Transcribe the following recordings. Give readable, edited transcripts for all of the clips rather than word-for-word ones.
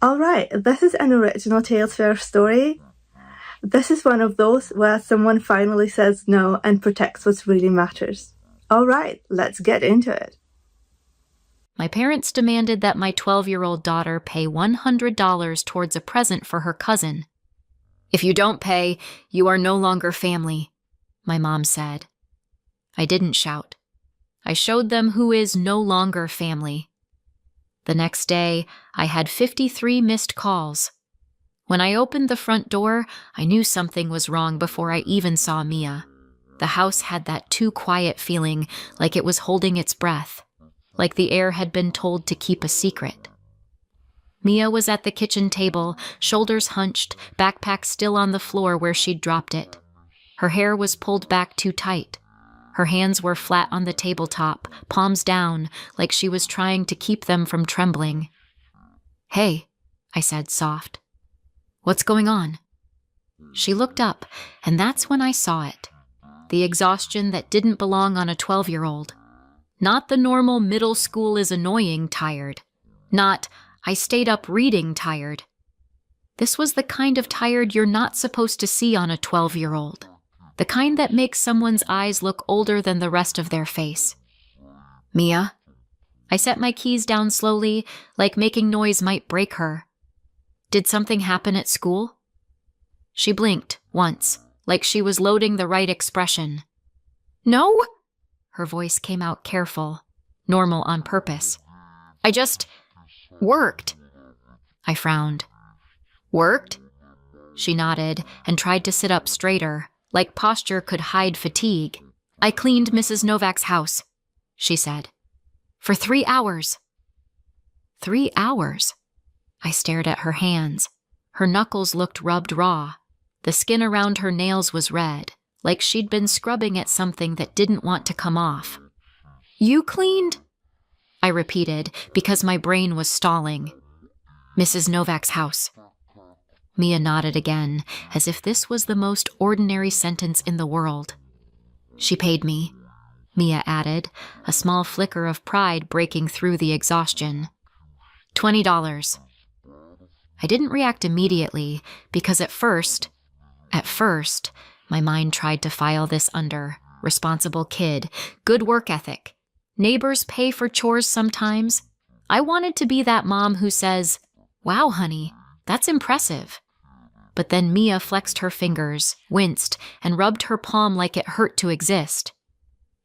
Alright, this is an original Tales First story. This is one of those where someone finally says no and protects what really matters. Alright, let's get into it. My parents demanded that my 12-year-old daughter pay $100 towards a present for her cousin. "If you don't pay, you are no longer family," my mom said. I didn't shout. I showed them who is no longer family. The next day, I had 53 missed calls. When I opened the front door, I knew something was wrong before I even saw Mia. The house had that too quiet feeling, like it was holding its breath, like the air had been told to keep a secret. Mia was at the kitchen table, shoulders hunched, backpack still on the floor where she'd dropped it. Her hair was pulled back too tight. Her hands were flat on the tabletop, palms down, like she was trying to keep them from trembling. "Hey," I said, soft. "What's going on?" She looked up, and that's when I saw it. The exhaustion that didn't belong on a 12-year-old. Not the normal middle school is annoying tired. Not I stayed up reading tired. This was the kind of tired you're not supposed to see on a 12-year-old. The kind that makes someone's eyes look older than the rest of their face. "Mia?" I set my keys down slowly, like making noise might break her. "Did something happen at school?" She blinked once, like she was loading the right expression. "No?" Her voice came out careful, normal on purpose. "I just worked." I frowned. "Worked?" She nodded and tried to sit up straighter, like posture could hide fatigue. "I cleaned Mrs. Novak's house," she said. "For 3 hours." 3 hours? I stared at her hands. Her knuckles looked rubbed raw. The skin around her nails was red, like she'd been scrubbing at something that didn't want to come off. "You cleaned?" I repeated, because my brain was stalling. "Mrs. Novak's house." Mia nodded again, as if this was the most ordinary sentence in the world. "She paid me," Mia added, a small flicker of pride breaking through the exhaustion. $20. I didn't react immediately, because at first, my mind tried to file this under responsible kid, good work ethic. Neighbors pay for chores sometimes. I wanted to be that mom who says, "Wow, honey, that's impressive." But then Mia flexed her fingers, winced, and rubbed her palm like it hurt to exist.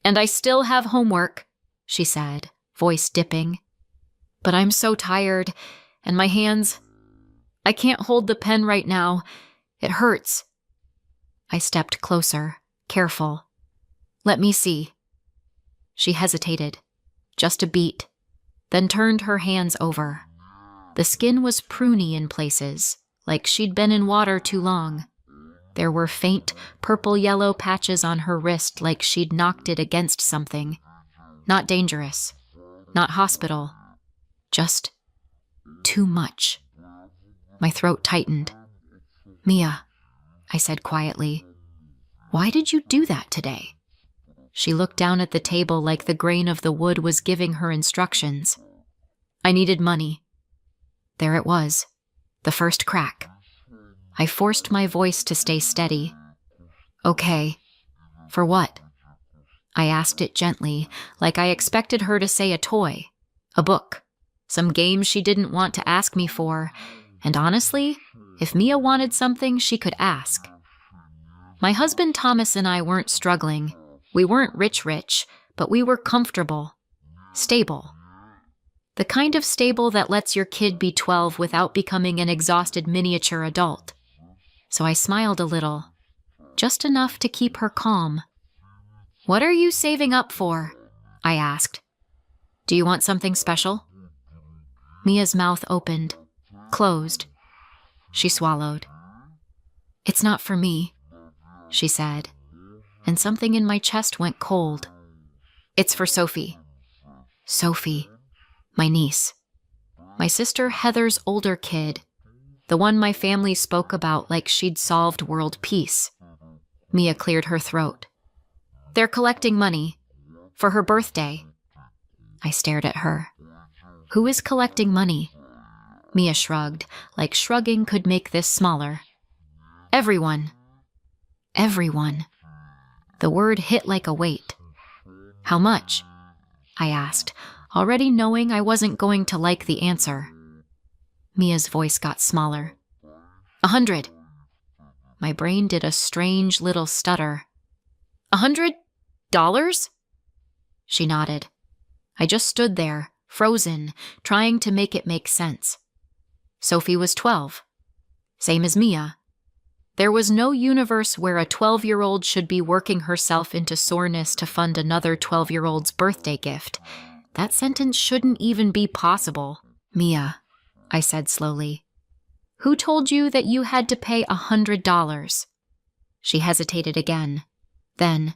"And I still have homework," she said, voice dipping. "But I'm so tired, and my hands, I can't hold the pen right now. It hurts." I stepped closer, careful. "Let me see." She hesitated, just a beat, then turned her hands over. The skin was pruny in places, like she'd been in water too long. There were faint purple-yellow patches on her wrist like she'd knocked it against something. Not dangerous, not hospital, just too much. My throat tightened. "Mia," I said quietly, "why did you do that today?" She looked down at the table like the grain of the wood was giving her instructions. "I needed money." There it was, the first crack. I forced my voice to stay steady. "Okay. For what?" I asked it gently, like I expected her to say a toy, a book, some game she didn't want to ask me for, and honestly, if Mia wanted something, she could ask. My husband Thomas and I weren't struggling. We weren't rich, but we were comfortable, stable. The kind of stable that lets your kid be 12 without becoming an exhausted miniature adult. So I smiled a little, just enough to keep her calm. "What are you saving up for?" I asked. "Do you want something special?" Mia's mouth opened, closed. She swallowed. "It's not for me," she said, and something in my chest went cold. "It's for Sophie." Sophie, my niece. My sister Heather's older kid, the one my family spoke about like she'd solved world peace. Mia cleared her throat. "They're collecting money. For her birthday." I stared at her. "Who is collecting money?" Mia shrugged, like shrugging could make this smaller. Everyone. Everyone. The word hit like a weight. How much? I asked, already knowing I wasn't going to like the answer. Mia's voice got smaller. 100. My brain did a strange little stutter. $100? She nodded. I just stood there, frozen, trying to make it make sense. Sophie was 12. Same as Mia. There was no universe where a 12-year-old should be working herself into soreness to fund another 12-year-old's birthday gift. That sentence shouldn't even be possible. Mia, I said slowly. Who told you that you had to pay $100? She hesitated again. Then,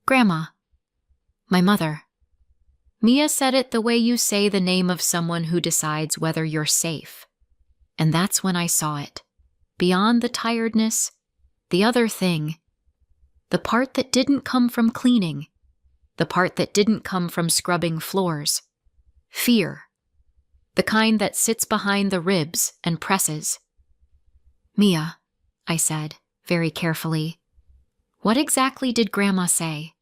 Grandma. My mother. Mia said it the way you say the name of someone who decides whether you're safe. And that's when I saw it. Beyond the tiredness, the other thing. The part that didn't come from cleaning. The part that didn't come from scrubbing floors. Fear. The kind that sits behind the ribs and presses. Mia, I said, very carefully. What exactly did Grandma say?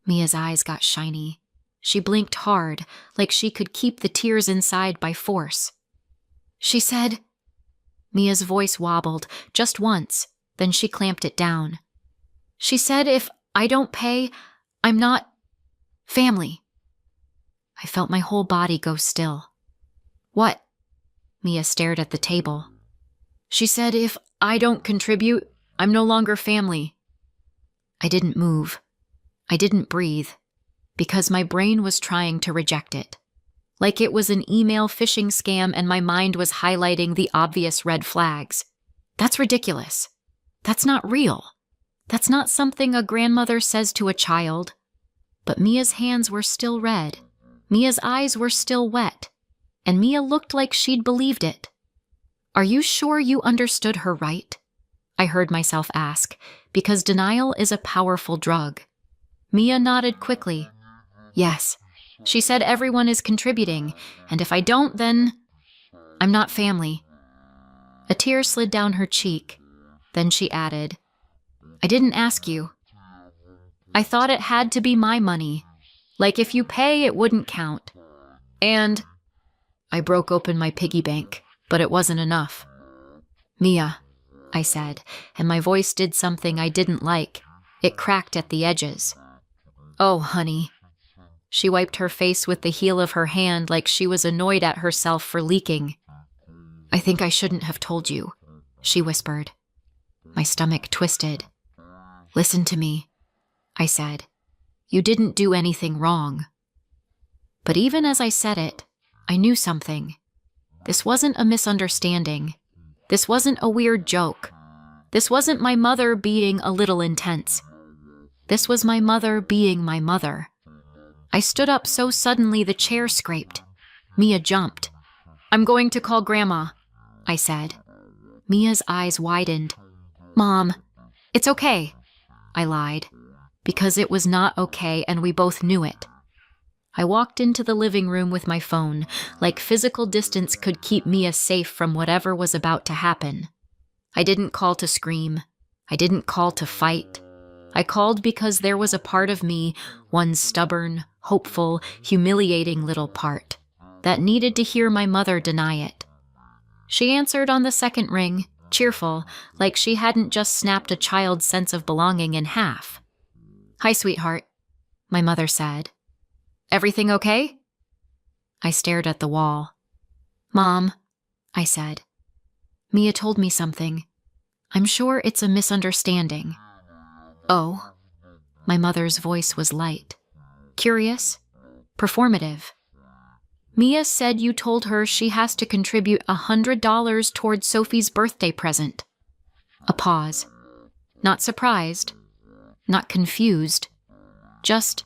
Mia's eyes got shiny. She blinked hard, like she could keep the tears inside by force. She said... Mia's voice wobbled, just once, then she clamped it down. She said if I don't pay, I'm not... family. I felt my whole body go still. What? Mia stared at the table. She said if I don't contribute, I'm no longer family. I didn't move. I didn't breathe, because my brain was trying to reject it. Like it was an email phishing scam and my mind was highlighting the obvious red flags. That's ridiculous. That's not real. That's not something a grandmother says to a child. But Mia's hands were still red. Mia's eyes were still wet. And Mia looked like she'd believed it. Are you sure you understood her right? I heard myself ask, because denial is a powerful drug. Mia nodded quickly. Yes. She said everyone is contributing, and if I don't, then... I'm not family. A tear slid down her cheek. Then she added, I didn't ask you. I thought it had to be my money. Like if you pay, it wouldn't count. And... I broke open my piggy bank, but it wasn't enough. Mia, I said, and my voice did something I didn't like. It cracked at the edges. Oh, honey. She wiped her face with the heel of her hand like she was annoyed at herself for leaking. I think I shouldn't have told you, she whispered. My stomach twisted. Listen to me, I said. You didn't do anything wrong. But even as I said it, I knew something. This wasn't a misunderstanding. This wasn't a weird joke. This wasn't my mother being a little intense. This was my mother being my mother. I stood up so suddenly the chair scraped. Mia jumped. I'm going to call Grandma, I said. Mia's eyes widened. Mom, it's okay, I lied, because it was not okay and we both knew it. I walked into the living room with my phone, like physical distance could keep Mia safe from whatever was about to happen. I didn't call to scream. I didn't call to fight. I called because there was a part of me, one stubborn, hopeful, humiliating little part, that needed to hear my mother deny it. She answered on the second ring, cheerful, like she hadn't just snapped a child's sense of belonging in half. Hi, sweetheart, my mother said. Everything okay? I stared at the wall. Mom, I said. Mia told me something. I'm sure it's a misunderstanding. Oh, my mother's voice was light. Curious? Performative. Mia said you told her she has to contribute $100 towards Sophie's birthday present. A pause. Not surprised. Not confused. Just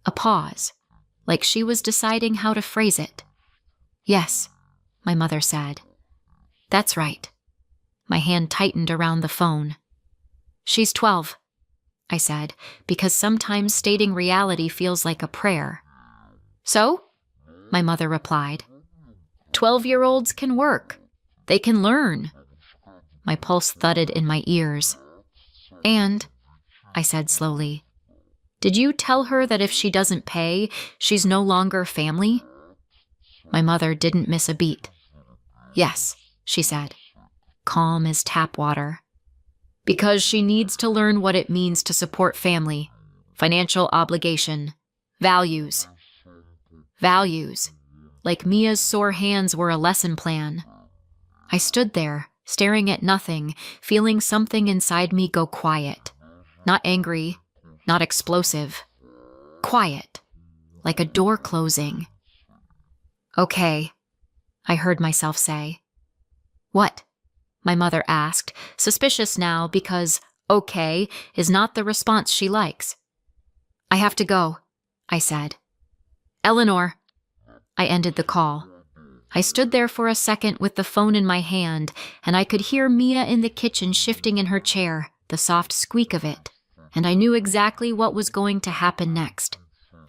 a pause, like she was deciding how to phrase it. Yes, my mother said. That's right. My hand tightened around the phone. She's 12, I said, because sometimes stating reality feels like a prayer. So? My mother replied. 12-year-olds can work. They can learn. My pulse thudded in my ears. And, I said slowly, did you tell her that if she doesn't pay, she's no longer family? My mother didn't miss a beat. Yes, she said, calm as tap water. Because she needs to learn what it means to support family, financial obligation, values. Values, like Mia's sore hands were a lesson plan. I stood there, staring at nothing, feeling something inside me go quiet. Not angry, not explosive. Quiet, like a door closing. Okay, I heard myself say. What? My mother asked, suspicious now because okay is not the response she likes. I have to go, I said. Eleanor. I ended the call. I stood there for a second with the phone in my hand, and I could hear Mia in the kitchen shifting in her chair, the soft squeak of it, and I knew exactly what was going to happen next.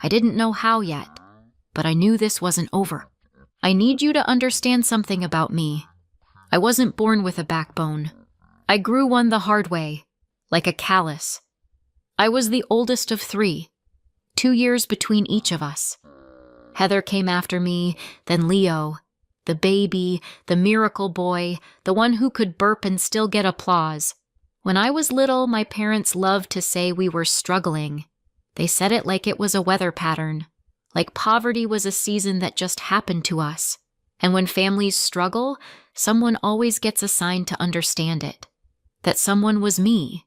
I didn't know how yet, but I knew this wasn't over. I need you to understand something about me. I wasn't born with a backbone. I grew one the hard way, like a callus. I was the oldest of 3, 2 years between each of us. Heather came after me, then Leo, the baby, the miracle boy, the one who could burp and still get applause. When I was little, my parents loved to say we were struggling. They said it like it was a weather pattern, like poverty was a season that just happened to us. And when families struggle, someone always gets assigned to understand it. That someone was me.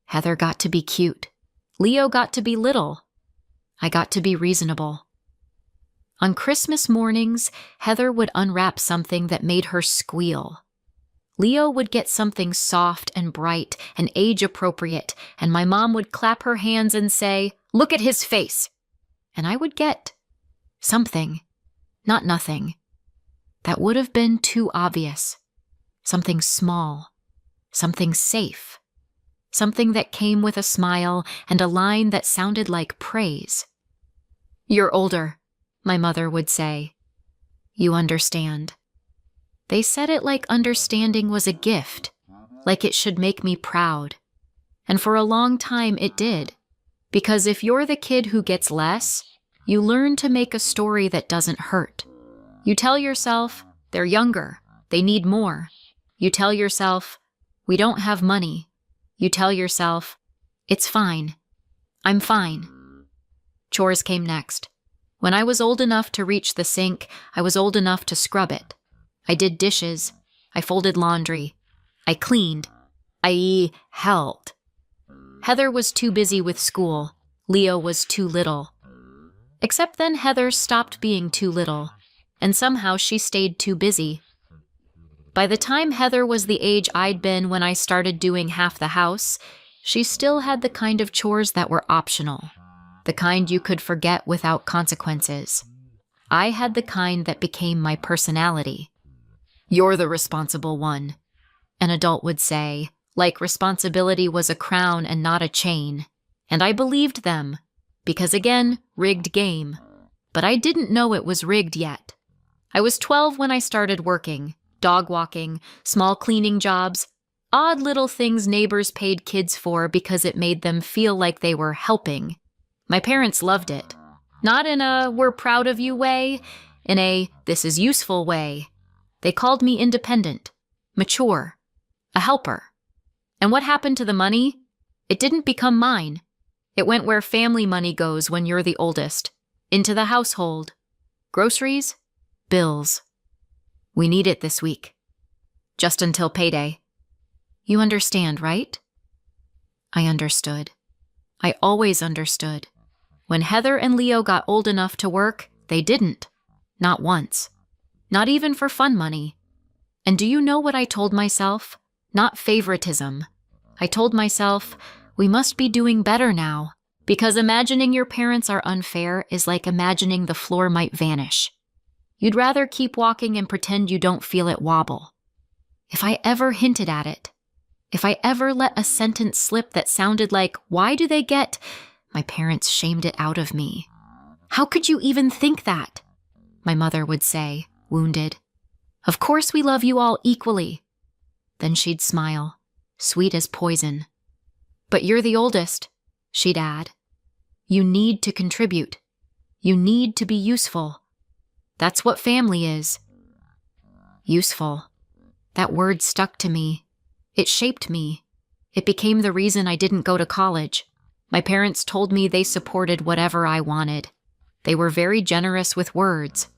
Heather got to be cute. Leo got to be little. I got to be reasonable. On Christmas mornings, Heather would unwrap something that made her squeal. Leo would get something soft and bright and age-appropriate, and my mom would clap her hands and say, "Look at his face!" And I would get something, not nothing. That would have been too obvious. Something small, something safe, something that came with a smile and a line that sounded like praise. "You're older," my mother would say. "You understand." They said it like understanding was a gift, like it should make me proud. And for a long time it did, because if you're the kid who gets less, you learn to make a story that doesn't hurt. You tell yourself, they're younger, they need more. You tell yourself, we don't have money. You tell yourself, it's fine. I'm fine. Chores came next. When I was old enough to reach the sink, I was old enough to scrub it. I did dishes. I folded laundry. I cleaned. I helped. Heather was too busy with school. Leo was too little. Except then Heather stopped being too little, and somehow she stayed too busy. By the time Heather was the age I'd been when I started doing half the house, she still had the kind of chores that were optional, the kind you could forget without consequences. I had the kind that became my personality. "You're the responsible one," an adult would say, like responsibility was a crown and not a chain. And I believed them, because again, rigged game. But I didn't know it was rigged yet. I was 12 when I started working, dog walking, small cleaning jobs, odd little things neighbors paid kids for because it made them feel like they were helping. My parents loved it. Not in a "we're proud of you" way, in a "this is useful" way. They called me independent, mature, a helper. And what happened to the money? It didn't become mine. It went where family money goes when you're the oldest, into the household. Groceries, bills. We need it this week. Just until payday. You understand, right? I understood. I always understood. When Heather and Leo got old enough to work, they didn't. Not once. Not even for fun money. And do you know what I told myself? Not favoritism. I told myself, we must be doing better now, because imagining your parents are unfair is like imagining the floor might vanish. You'd rather keep walking and pretend you don't feel it wobble. If I ever hinted at it, if I ever let a sentence slip that sounded like, why do they get, my parents shamed it out of me. How could you even think that? My mother would say, wounded. Of course we love you all equally. Then she'd smile, sweet as poison. But you're the oldest, she'd add. You need to contribute. You need to be useful. That's what family is. Useful. That word stuck to me. It shaped me. It became the reason I didn't go to college. My parents told me they supported whatever I wanted. They were very generous with words.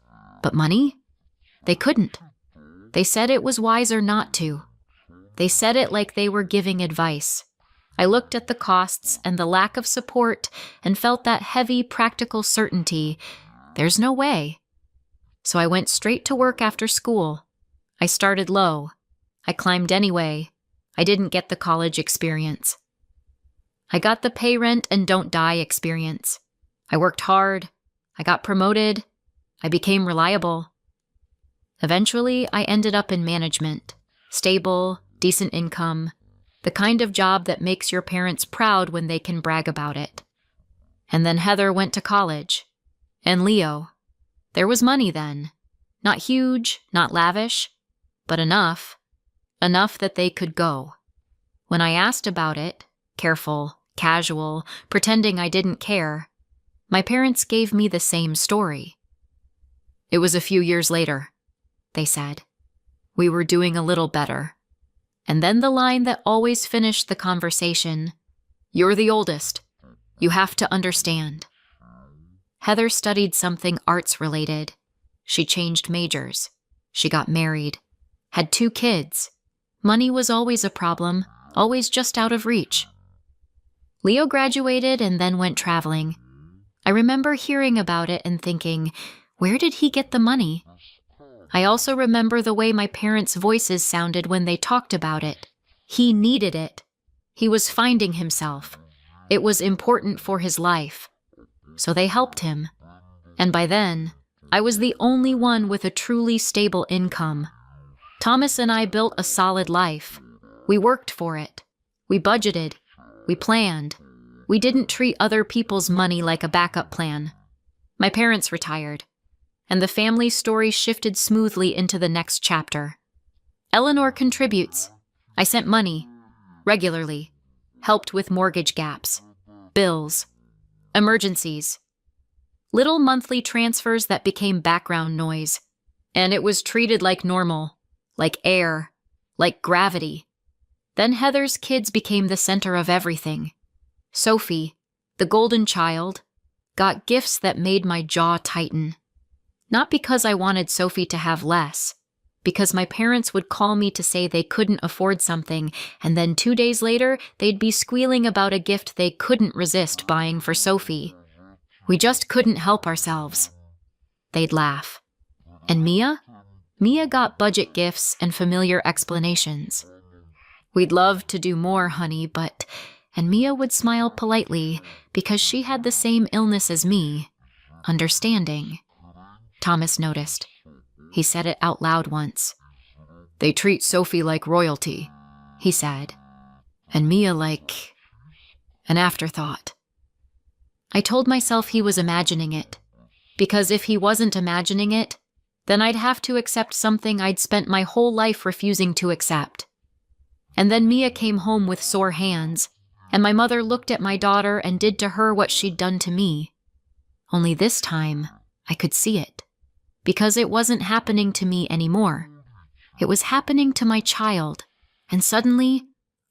But money? They couldn't. They said it was wiser not to. They said it like they were giving advice. I looked at the costs and the lack of support and felt that heavy, practical certainty. There's no way. So I went straight to work after school. I started low. I climbed anyway. I didn't get the college experience. I got the pay rent and don't die experience. I worked hard. I got promoted. I became reliable. Eventually, I ended up in management. Stable, decent income. The kind of job that makes your parents proud when they can brag about it. And then Heather went to college. And Leo. There was money then. Not huge, not lavish, but enough. Enough that they could go. When I asked about it, careful, casual, pretending I didn't care, my parents gave me the same story. It was a few years later, they said. We were doing a little better. And then the line that always finished the conversation, you're the oldest. You have to understand. Heather studied something arts-related. She changed majors. She got married. Had 2 kids. Money was always a problem, always just out of reach. Leo graduated and then went traveling. I remember hearing about it and thinking, where did he get the money? I also remember the way my parents' voices sounded when they talked about it. He needed it. He was finding himself. It was important for his life. So they helped him. And by then, I was the only one with a truly stable income. Thomas and I built a solid life. We worked for it. We budgeted. We planned. We didn't treat other people's money like a backup plan. My parents retired. And the family story shifted smoothly into the next chapter. Eleanor contributes. I sent money, regularly, helped with mortgage gaps, bills, emergencies, little monthly transfers that became background noise, and it was treated like normal, like air, like gravity. Then Heather's kids became the center of everything. Sophie, the golden child, got gifts that made my jaw tighten. Not because I wanted Sophie to have less, because my parents would call me to say they couldn't afford something, and then 2 days later, they'd be squealing about a gift they couldn't resist buying for Sophie. We just couldn't help ourselves. They'd laugh. And Mia? Mia got budget gifts and familiar explanations. We'd love to do more, honey, but... And Mia would smile politely because she had the same illness as me. Understanding. Thomas noticed. He said it out loud once. They treat Sophie like royalty, he said. And Mia like... an afterthought. I told myself he was imagining it. Because if he wasn't imagining it, then I'd have to accept something I'd spent my whole life refusing to accept. And then Mia came home with sore hands, and my mother looked at my daughter and did to her what she'd done to me. Only this time, I could see it. Because it wasn't happening to me anymore. It was happening to my child, and suddenly,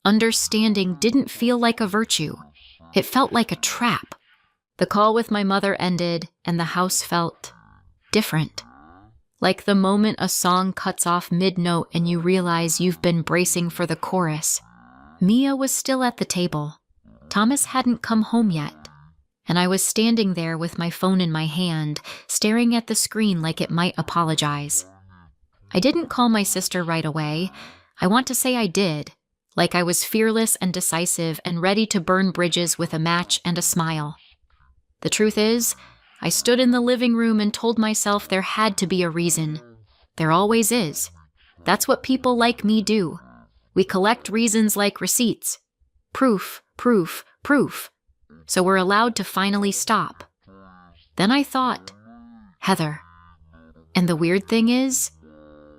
understanding didn't feel like a virtue. It felt like a trap. The call with my mother ended, and the house felt different. Like the moment a song cuts off mid-note and you realize you've been bracing for the chorus. Mia was still at the table. Thomas hadn't come home yet. And I was standing there with my phone in my hand, staring at the screen like it might apologize. I didn't call my sister right away. I want to say I did, like I was fearless and decisive and ready to burn bridges with a match and a smile. The truth is, I stood in the living room and told myself there had to be a reason. There always is. That's what people like me do. We collect reasons like receipts. Proof, proof, proof. So we're allowed to finally stop. Then I thought, Heather. And the weird thing is,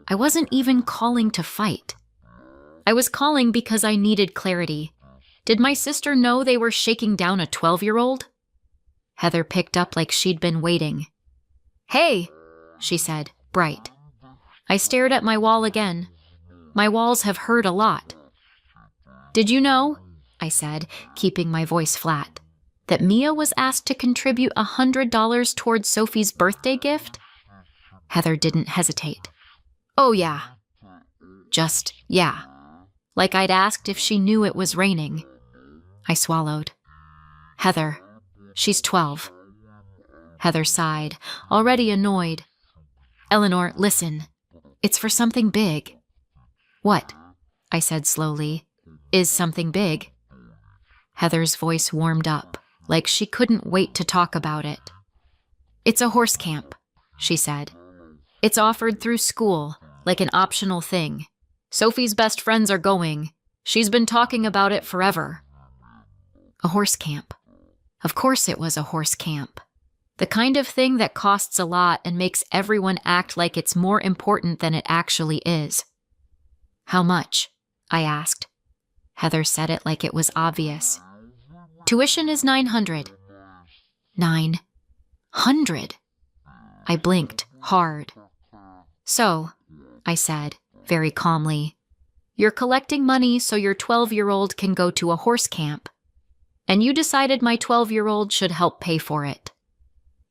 I wasn't even calling to fight. I was calling because I needed clarity. Did my sister know they were shaking down a 12-year-old? Heather picked up like she'd been waiting. "Hey," she said, bright. I stared at my wall again. My walls have heard a lot. "Did you know," I said, keeping my voice flat, "that Mia was asked to contribute $100 towards Sophie's birthday gift?" Heather didn't hesitate. "Oh, yeah." Just, yeah. Like I'd asked if she knew it was raining. I swallowed. "Heather, she's 12. Heather sighed, already annoyed. "Eleanor, listen. It's for something big." "What?" I said slowly. "Is something big?" Heather's voice warmed up, like she couldn't wait to talk about it. "It's a horse camp," she said. "It's offered through school, like an optional thing. Sophie's best friends are going. She's been talking about it forever." A horse camp. Of course it was a horse camp. The kind of thing that costs a lot and makes everyone act like it's more important than it actually is. "How much?" I asked. Heather said it like it was obvious. "Tuition is $900. $900? I blinked hard. "So," I said, very calmly, "you're collecting money so your 12-year-old can go to a horse camp. And you decided my 12-year-old should help pay for it."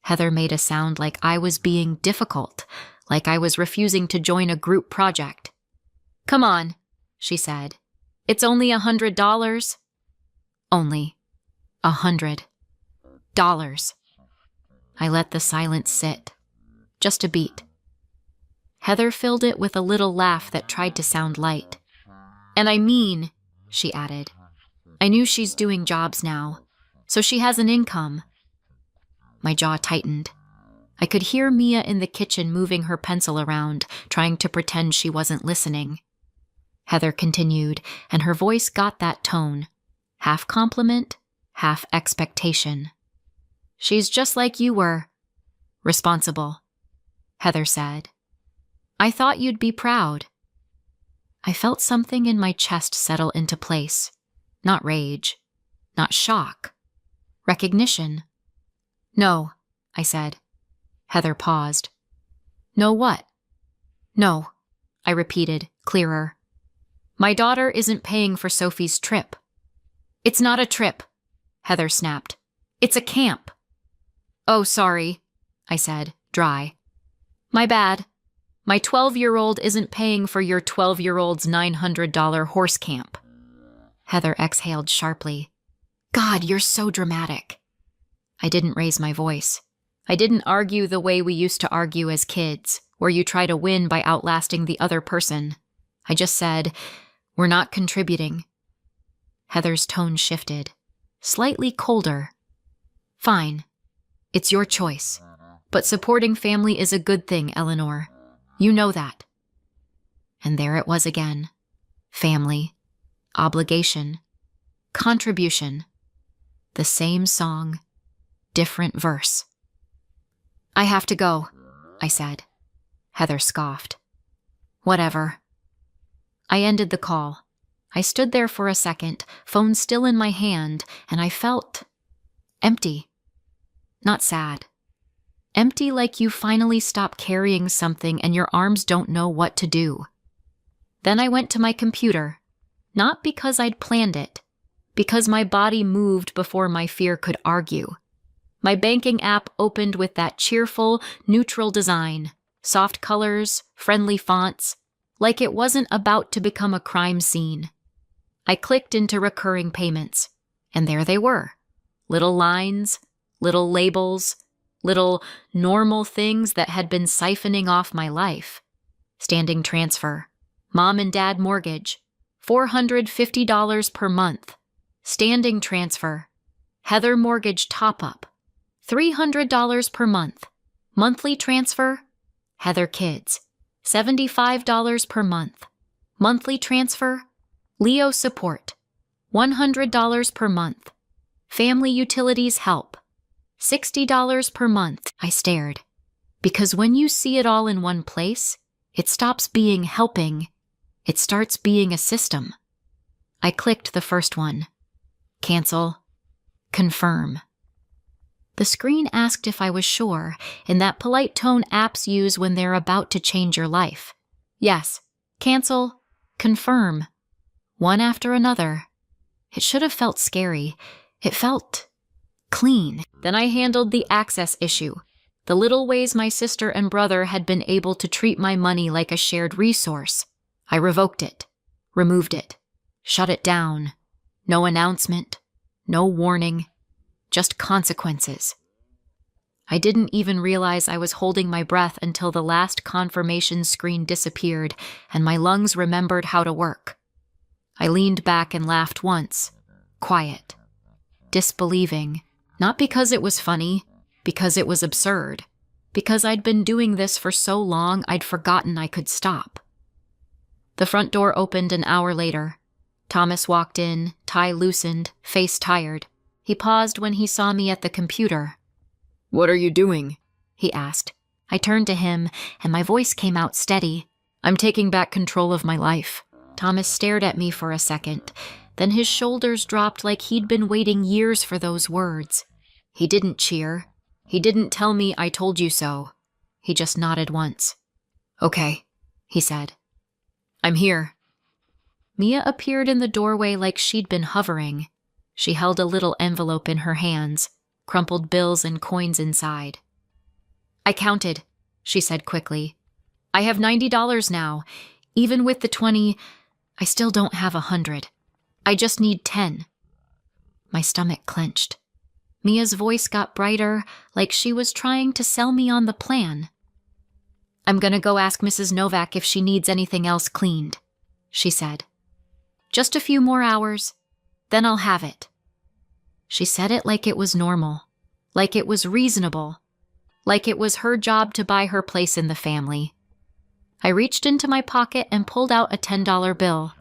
Heather made a sound like I was being difficult, like I was refusing to join a group project. "Come on," she said. "It's only $100. "Only $100. I let the silence sit. Just a beat. Heather filled it with a little laugh that tried to sound light. "And I mean," she added, "I knew she's doing jobs now, so she has an income." My jaw tightened. I could hear Mia in the kitchen moving her pencil around, trying to pretend she wasn't listening. Heather continued, and her voice got that tone, half compliment, half expectation. "She's just like you were. Responsible," Heather said. "I thought you'd be proud." I felt something in my chest settle into place. Not rage. Not shock. Recognition. "No," I said. Heather paused. "No what?" "No," I repeated, clearer. "My daughter isn't paying for Sophie's trip." "It's not a trip," Heather snapped. "It's a camp." "Oh, sorry," I said, dry. "My bad. My 12-year-old isn't paying for your 12-year-old's $900 horse camp." Heather exhaled sharply. "God, you're so dramatic." I didn't raise my voice. I didn't argue the way we used to argue as kids, where you try to win by outlasting the other person. I just said, "We're not contributing." Heather's tone shifted, slightly colder. "Fine. It's your choice. But supporting family is a good thing, Eleanor. You know that." And there it was again. Family. Obligation. Contribution. The same song. Different verse. "I have to go," I said. Heather scoffed. "Whatever." I ended the call. I stood there for a second, phone still in my hand, and I felt empty. Not sad. Empty like you finally stop carrying something and your arms don't know what to do. Then I went to my computer, not because I'd planned it, because my body moved before my fear could argue. My banking app opened with that cheerful, neutral design, soft colors, friendly fonts, like it wasn't about to become a crime scene. I clicked into recurring payments, and there they were. Little lines, little labels, little normal things that had been siphoning off my life. Standing transfer, mom and dad mortgage, $450 per month. Standing transfer, Heather mortgage top-up, $300 per month. Monthly transfer, Heather kids, $75 per month. Monthly transfer, Leo support, $100 per month. Family utilities help, $60 per month. I stared, because when you see it all in one place, It stops being helping. It starts being a system. I clicked the first one. Cancel. Confirm. The screen asked if I was sure, in that polite tone apps use when they're about to change your life. Yes. Cancel. Confirm. One after another. It should have felt scary. It felt clean. Then I handled the access issue. The little ways my sister and brother had been able to treat my money like a shared resource. I revoked it. Removed it. Shut it down. No announcement. No warning. Just consequences. I didn't even realize I was holding my breath until the last confirmation screen disappeared and my lungs remembered how to work. I leaned back and laughed once. Quiet. Disbelieving. Not because it was funny, because it was absurd. Because I'd been doing this for so long, I'd forgotten I could stop. The front door opened an hour later. Thomas walked in, tie loosened, face tired. He paused when he saw me at the computer. "What are you doing?" he asked. I turned to him, and my voice came out steady. "I'm taking back control of my life." Thomas stared at me for a second. Then his shoulders dropped like he'd been waiting years for those words. He didn't cheer. He didn't tell me I told you so. He just nodded once. "Okay," he said. "I'm here." Mia appeared in the doorway like she'd been hovering. She held a little envelope in her hands, crumpled bills and coins inside. "I counted," she said quickly. "I have $90 now. Even with the 20, I still don't have 100. I just need 10. My stomach clenched. Mia's voice got brighter, like she was trying to sell me on the plan. "I'm gonna go ask Mrs. Novak if she needs anything else cleaned," she said. "Just a few more hours, then I'll have it." She said it like it was normal, like it was reasonable, like it was her job to buy her place in the family. I reached into my pocket and pulled out a $10 bill.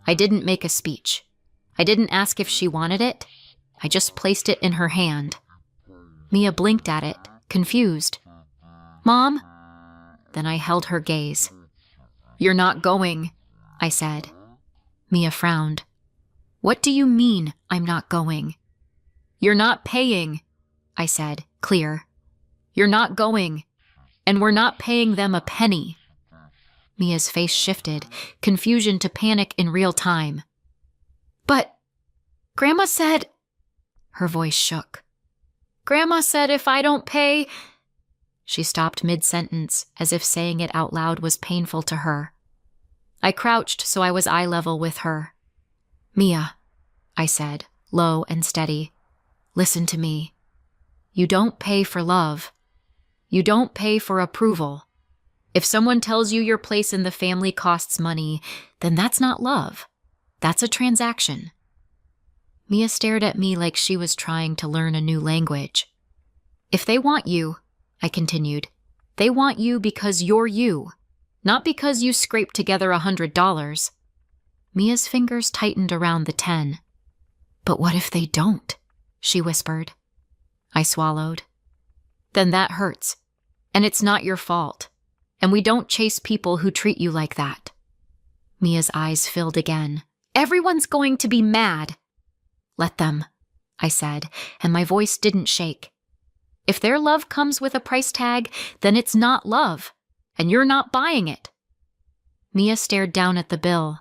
I didn't make a speech. I didn't ask if she wanted it. I just placed it in her hand. Mia blinked at it, confused. "Mom?" Then I held her gaze. "You're not going," I said. Mia frowned. "What do you mean, I'm not going?" "You're not paying," I said, clear. "You're not going, and we're not paying them a penny." Mia's face shifted, confusion to panic in real time. "But Grandma said..." Her voice shook. "Grandma said if I don't pay..." She stopped mid-sentence, as if saying it out loud was painful to her. I crouched so I was eye level with her. "Mia," I said, low and steady, "listen to me. You don't pay for love. You don't pay for approval. If someone tells you your place in the family costs money, then that's not love. That's a transaction." Mia stared at me like she was trying to learn a new language. "If they want you," I continued, "they want you because you're you, not because you scraped together $100. Mia's fingers tightened around the 10. "But what if they don't?" she whispered. I swallowed. "Then that hurts. And it's not your fault. And we don't chase people who treat you like that." Mia's eyes filled again. "Everyone's going to be mad." "Let them," I said, and my voice didn't shake. "If their love comes with a price tag, then it's not love, and you're not buying it." Mia stared down at the bill.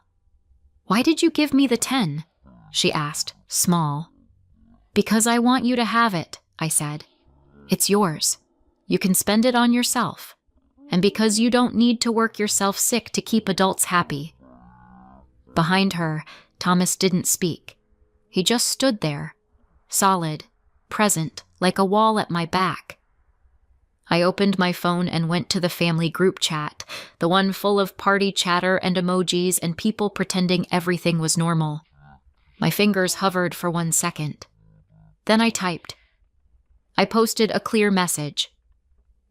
"Why did you give me the 10? She asked, small. "Because I want you to have it," I said. "It's yours. You can spend it on yourself. And because you don't need to work yourself sick to keep adults happy." Behind her, Thomas didn't speak. He just stood there, solid, present, like a wall at my back. I opened my phone and went to the family group chat, the one full of party chatter and emojis and people pretending everything was normal. My fingers hovered for 1 second. Then I typed. I posted a clear message.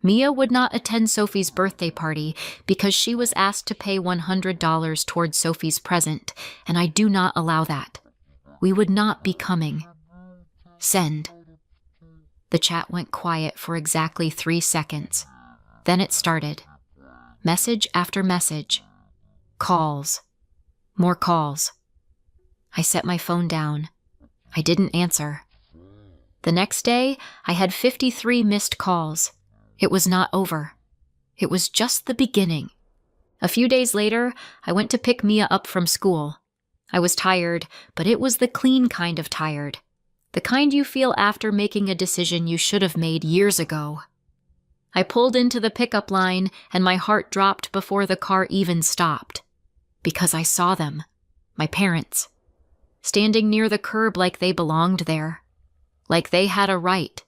Mia would not attend Sophie's birthday party because she was asked to pay $100 towards Sophie's present, and I do not allow that. We would not be coming. Send. The chat went quiet for exactly 3 seconds. Then it started. Message after message. Calls. More calls. I set my phone down. I didn't answer. The next day, I had 53 missed calls. It was not over. It was just the beginning. A few days later, I went to pick Mia up from school. I was tired, but it was the clean kind of tired. The kind you feel after making a decision you should have made years ago. I pulled into the pickup line, and my heart dropped before the car even stopped. Because I saw them, my parents, standing near the curb like they belonged there, like they had a right,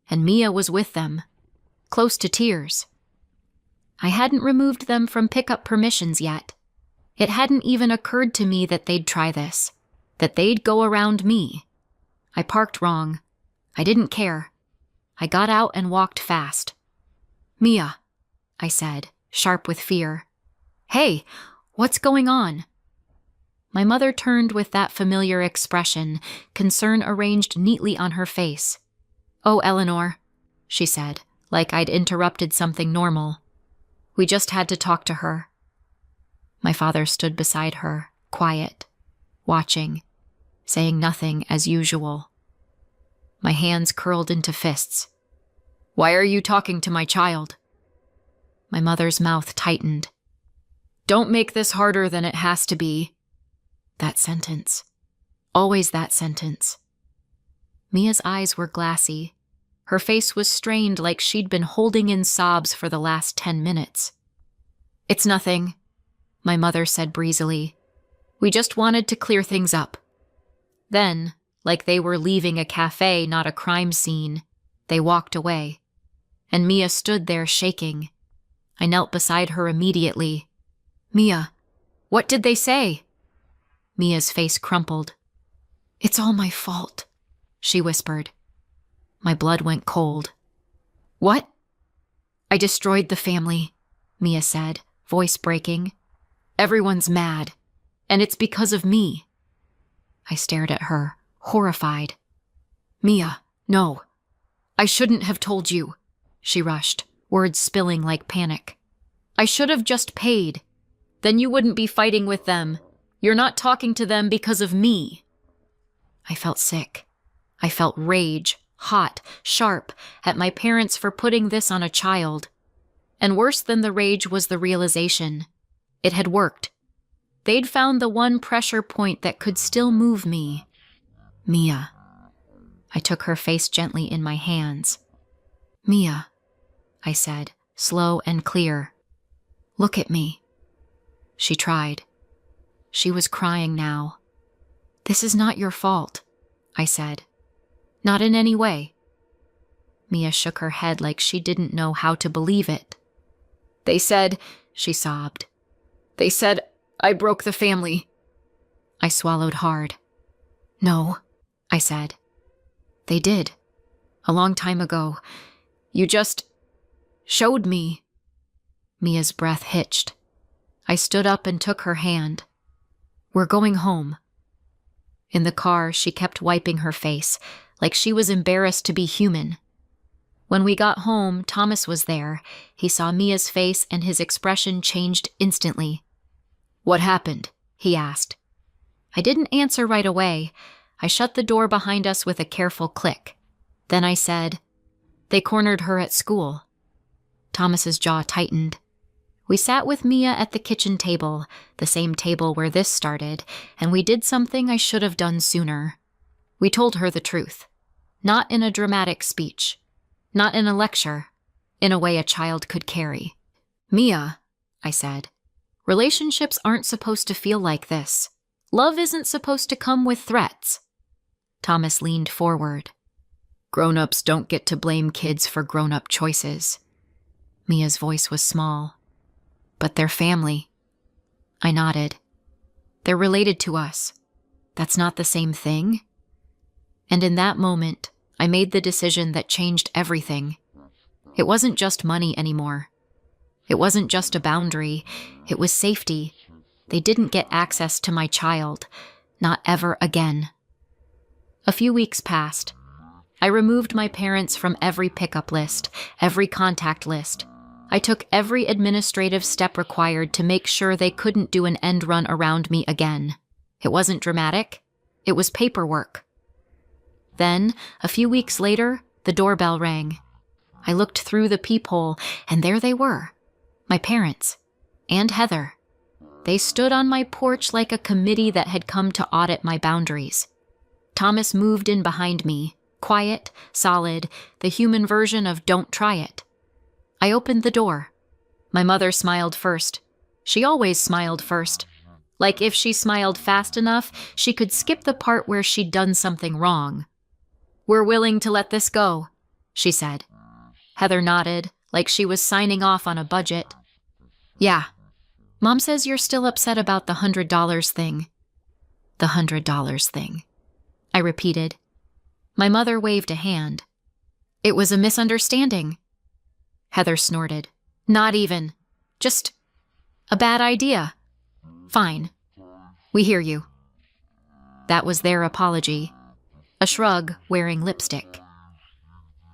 and Mia was with them, close to tears. I hadn't removed them from pickup permissions yet. It hadn't even occurred to me that they'd try this, that they'd go around me. I parked wrong. I didn't care. I got out and walked fast. "Mia," I said, sharp with fear. "Hey, what's going on?" My mother turned with that familiar expression, concern arranged neatly on her face. "Oh, Eleanor," she said, like I'd interrupted something normal. "We just had to talk to her." My father stood beside her, quiet, watching, saying nothing as usual. My hands curled into fists. "Why are you talking to my child?" My mother's mouth tightened. "Don't make this harder than it has to be." That sentence. Always that sentence. Mia's eyes were glassy. Her face was strained like she'd been holding in sobs for the last 10 minutes. "It's nothing," my mother said breezily. "We just wanted to clear things up." Then, like they were leaving a cafe, not a crime scene, they walked away. And Mia stood there shaking. I knelt beside her immediately. "Mia, what did they say?" Mia's face crumpled. "It's all my fault," she whispered. My blood went cold. "What?" "I destroyed the family," Mia said, voice breaking. "Everyone's mad, and it's because of me." I stared at her, horrified. "Mia, no. I shouldn't have told you," she rushed, words spilling like panic. "I should have just paid. Then you wouldn't be fighting with them. You're not talking to them because of me." I felt sick. I felt rage, hot, sharp, at my parents for putting this on a child. And worse than the rage was the realization. It had worked. They'd found the one pressure point that could still move me. "Mia." I took her face gently in my hands. "Mia," I said, slow and clear. "Look at me." She tried. She was crying now. "This is not your fault," I said. "Not in any way." Mia shook her head like she didn't know how to believe it. "They said," she sobbed. "They said I broke the family." I swallowed hard. "No," I said. "They did. A long time ago. You just showed me." Mia's breath hitched. I stood up and took her hand. "We're going home." In the car, she kept wiping her face, like she was embarrassed to be human. When we got home, Thomas was there. He saw Mia's face and his expression changed instantly. "What happened?" he asked. I didn't answer right away. I shut the door behind us with a careful click. Then I said, "They cornered her at school." Thomas's jaw tightened. We sat with Mia at the kitchen table, the same table where this started, and we did something I should have done sooner. We told her the truth. Not in a dramatic speech. Not in a lecture. In a way a child could carry. "Mia," I said, "relationships aren't supposed to feel like this. Love isn't supposed to come with threats." Thomas leaned forward. "Grown-ups don't get to blame kids for grown-up choices." Mia's voice was small. "But they're family." I nodded. "They're related to us. That's not the same thing." And in that moment, I made the decision that changed everything. It wasn't just money anymore. It wasn't just a boundary. It was safety. They didn't get access to my child. Not ever again. A few weeks passed. I removed my parents from every pickup list, every contact list. I took every administrative step required to make sure they couldn't do an end run around me again. It wasn't dramatic. It was paperwork. Then, a few weeks later, the doorbell rang. I looked through the peephole, and there they were, my parents, and Heather. They stood on my porch like a committee that had come to audit my boundaries. Thomas moved in behind me, quiet, solid, the human version of don't try it. I opened the door. My mother smiled first. She always smiled first. Like if she smiled fast enough, she could skip the part where she'd done something wrong. "We're willing to let this go," she said. Heather nodded, like she was signing off on a budget. "Yeah. Mom says you're still upset about the $100 thing." "The $100 thing," I repeated. My mother waved a hand. "It was a misunderstanding." Heather snorted. "Not even. Just a bad idea." "Fine. We hear you." That was their apology. A shrug wearing lipstick.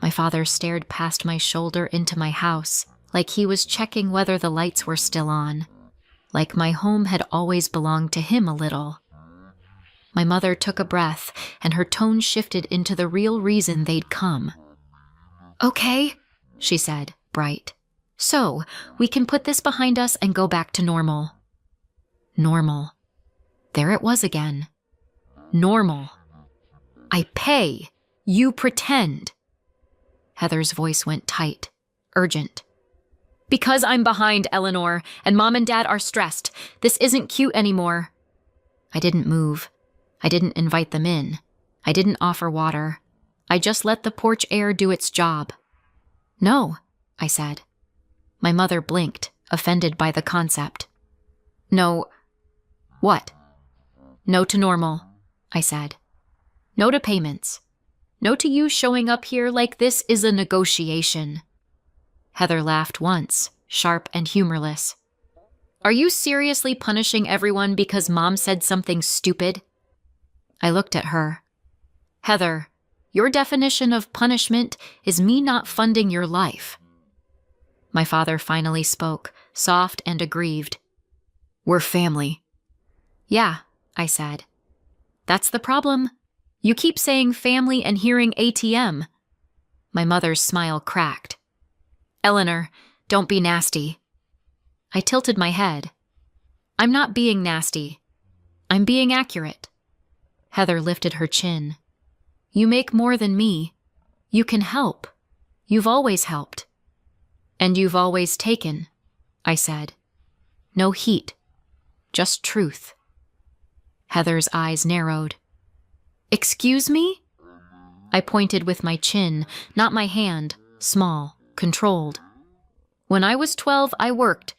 My father stared past my shoulder into my house, like he was checking whether the lights were still on, like my home had always belonged to him a little. My mother took a breath, and her tone shifted into the real reason they'd come. "Okay," she said, bright. "So, we can put this behind us and go back to normal." Normal. There it was again. Normal. I pay. You pretend. Heather's voice went tight, urgent. "Because I'm behind, Eleanor, and Mom and Dad are stressed. This isn't cute anymore." I didn't move. I didn't invite them in. I didn't offer water. I just let the porch air do its job. "No," I said. My mother blinked, offended by the concept. "No." "What?" "No to normal," I said. "No to payments. No to you showing up here like this is a negotiation." Heather laughed once, sharp and humorless. "Are you seriously punishing everyone because Mom said something stupid?" I looked at her. "Heather, your definition of punishment is me not funding your life." My father finally spoke, soft and aggrieved. "We're family." "Yeah," I said. "That's the problem. You keep saying family and hearing ATM." My mother's smile cracked. "Eleanor, don't be nasty." I tilted my head. "I'm not being nasty. I'm being accurate." Heather lifted her chin. "You make more than me. You can help. You've always helped." "And you've always taken," I said. No heat, just truth. Heather's eyes narrowed. "Excuse me?" I pointed with my chin, not my hand, small, controlled. "When I was 12, I worked.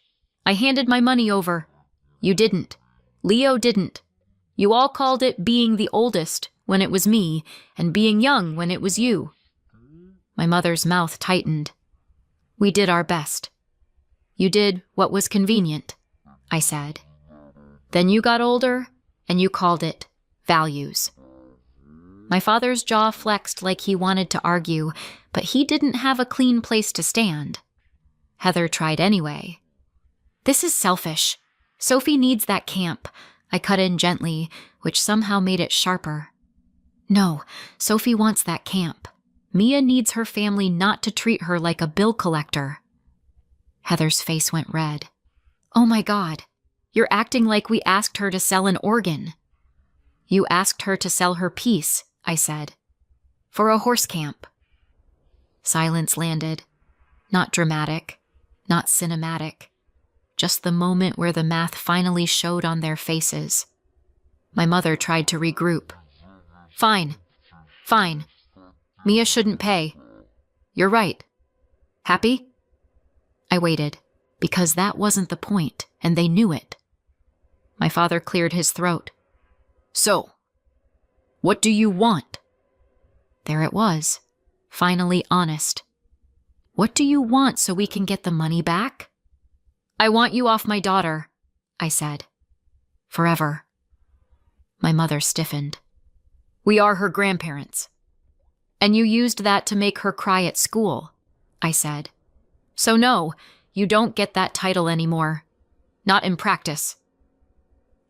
I handed my money over. You didn't. Leo didn't. You all called it being the oldest when it was me, and being young when it was you." My mother's mouth tightened. "We did our best." "You did what was convenient," I said. "Then you got older, and you called it values." My father's jaw flexed like he wanted to argue, but he didn't have a clean place to stand. Heather tried anyway. "This is selfish. Sophie needs that camp," I cut in gently, which somehow made it sharper. "No, Sophie wants that camp. Mia needs her family not to treat her like a bill collector." Heather's face went red. "Oh my God, you're acting like we asked her to sell an organ." "You asked her to sell her peace," I said. "For a horse camp." Silence landed. Not dramatic, not cinematic. Just the moment where the math finally showed on their faces. My mother tried to regroup. Fine. Mia shouldn't pay. You're right. Happy?" I waited, because that wasn't the point, and they knew it. My father cleared his throat. "So, what do you want?" There it was, finally honest. "What do you want so we can get the money back?" "I want you off my daughter," I said. "Forever." My mother stiffened. "We are her grandparents." "And you used that to make her cry at school," I said. "So no, You don't get that title anymore. Not in practice.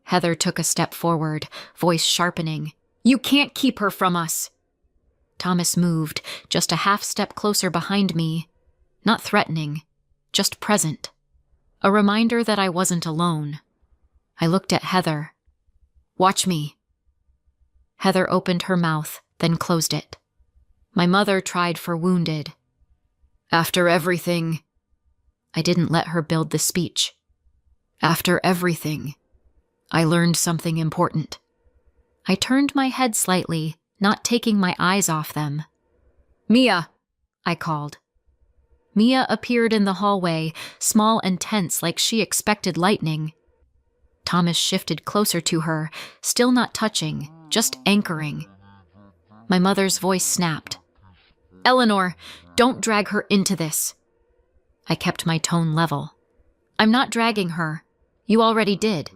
Heather took a step forward, voice sharpening. You can't keep her from us. Thomas moved, just a half step closer behind me. Not threatening, just present. A reminder that I wasn't alone. I looked at Heather. Watch me. Heather opened her mouth, then closed it. My mother tried for wounded. After everything... I didn't let her build the speech. After everything, I learned something important. I turned my head slightly, not taking my eyes off them. Mia, I called. Mia appeared in the hallway, small and tense like she expected lightning. Thomas shifted closer to her, still not touching, just anchoring. My mother's voice snapped. Eleanor, don't drag her into this. I kept my tone level. I'm not dragging her. You already did.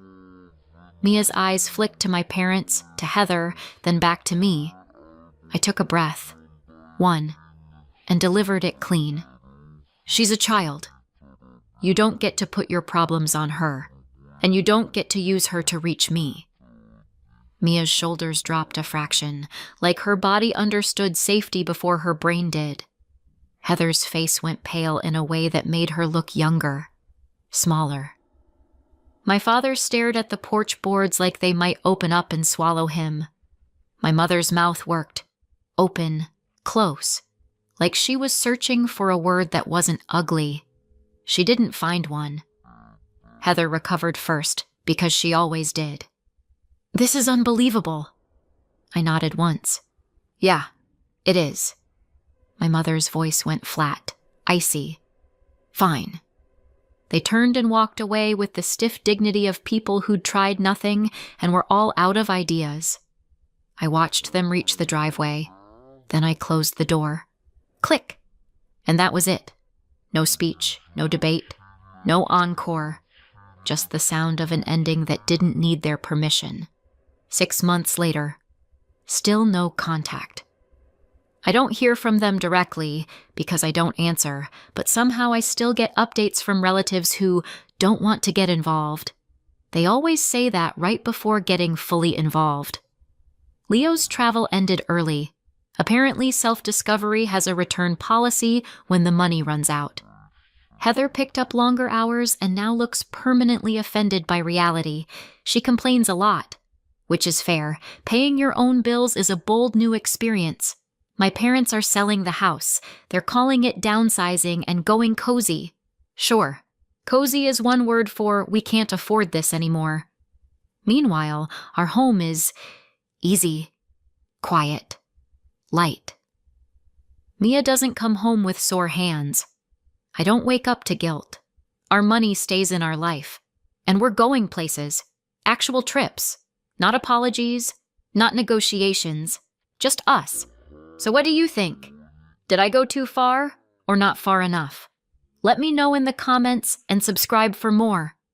Mia's eyes flicked to my parents, to Heather, then back to me. I took a breath, one, and delivered it clean. She's a child. You don't get to put your problems on her, and you don't get to use her to reach me. Mia's shoulders dropped a fraction, like her body understood safety before her brain did. Heather's face went pale in a way that made her look younger, smaller. My father stared at the porch boards like they might open up and swallow him. My mother's mouth worked, open, close, like she was searching for a word that wasn't ugly. She didn't find one. Heather recovered first, because she always did. This is unbelievable. I nodded once. Yeah, it is. My mother's voice went flat, icy. Fine. They turned and walked away with the stiff dignity of people who'd tried nothing and were all out of ideas. I watched them reach the driveway. Then I closed the door. Click! And that was it. No speech, no debate, no encore. Just the sound of an ending that didn't need their permission. 6 months later, still no contact. I don't hear from them directly because I don't answer, but somehow I still get updates from relatives who don't want to get involved. They always say that right before getting fully involved. Leo's travel ended early. Apparently, self-discovery has a return policy when the money runs out. Heather picked up longer hours and now looks permanently offended by reality. She complains a lot, which is fair. Paying your own bills is a bold new experience. My parents are selling the house. They're calling it downsizing and going cozy. Sure, cozy is one word for we can't afford this anymore. Meanwhile, our home is easy, quiet, light. Mia doesn't come home with sore hands. I don't wake up to guilt. Our money stays in our life. And we're going places. Actual trips. Not apologies, not negotiations. Just us. So what do you think? Did I go too far or not far enough? Let me know in the comments and subscribe for more.